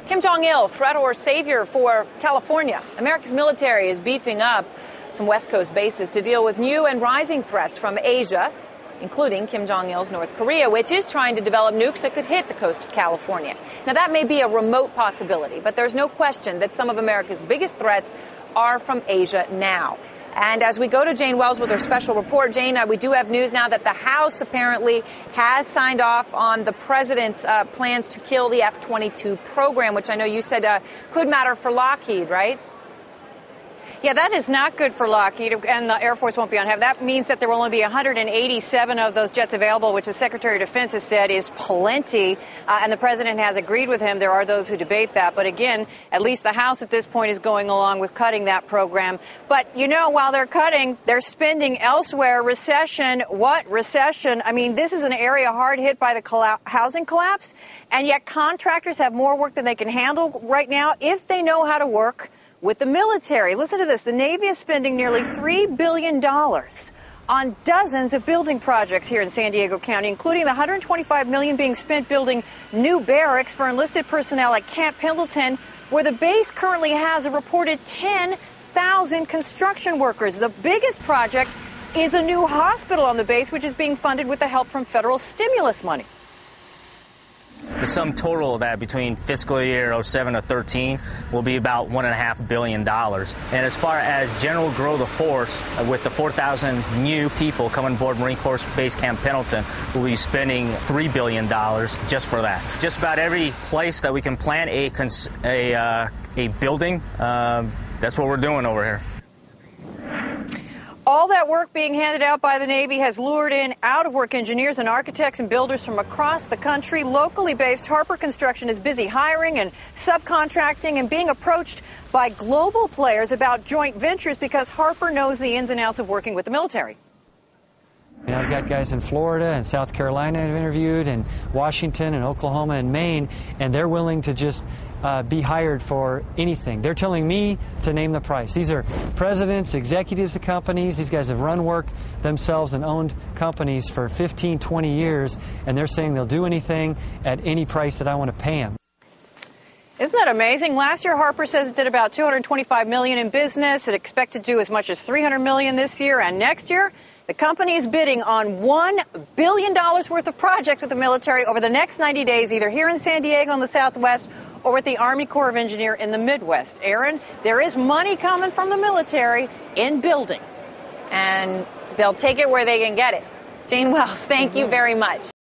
Kim Jong-il, threat or savior for California? America's military is beefing up some West Coast bases to deal with new and rising threats from Asia, including Kim Jong-il's North Korea, which is trying to develop nukes that could hit the coast of California. Now, that may be a remote possibility, but there's no question that some of America's biggest threats are from Asia now. And as we go to Jane Wells with her special report, Jane, we do have news now that the House apparently has signed off on the president's plans to kill the F-22 program, which I know you said could matter for Lockheed, right? Yeah, that is not good for Lockheed, and the Air Force won't be on hand. That means that there will only be 187 of those jets available, which the Secretary of Defense has said is plenty, and the president has agreed with him. There are those who debate that, but again, at least the House at this point is going along with cutting that program. But, you know, while they're cutting, they're spending elsewhere. Recession, what recession? I mean, this is an area hard hit by the housing collapse, and yet contractors have more work than they can handle right now if they know how to work with the military. Listen to this. The Navy is spending nearly $3 billion on dozens of building projects here in San Diego County, including the $125 million being spent building new barracks for enlisted personnel at Camp Pendleton, where the base currently has a reported 10,000 construction workers. The biggest project is a new hospital on the base, which is being funded with the help from federal stimulus money. The sum total of that between fiscal year 07 to 13 will be about $1.5 billion. And as far as general growth of force, with the 4,000 new people coming aboard Marine Corps Base Camp Pendleton, we'll be spending $3 billion just for that. Just about every place that we can plant a building, that's what we're doing over here. All that work being handed out by the Navy has lured in out-of-work engineers and architects and builders from across the country. Locally based Harper Construction is busy hiring and subcontracting and being approached by global players about joint ventures because Harper knows the ins and outs of working with the military. You know, I've got guys in Florida and South Carolina I've interviewed, and Washington and Oklahoma and Maine, and they're willing to just be hired for anything. They're telling me to name the price. These are presidents, executives of companies. These guys have run work themselves and owned companies for 15, 20 years, and they're saying they'll do anything at any price that I want to pay them. Isn't that amazing? Last year, Harper says it did about $225 million in business. It expected to do as much as $300 million this year, and next year, the company is bidding on $1 billion worth of projects with the military over the next 90 days, either here in San Diego in the Southwest or with the Army Corps of Engineers in the Midwest. Aaron, there is money coming from the military in building. And they'll take it where they can get it. Jane Wells, thank you very much.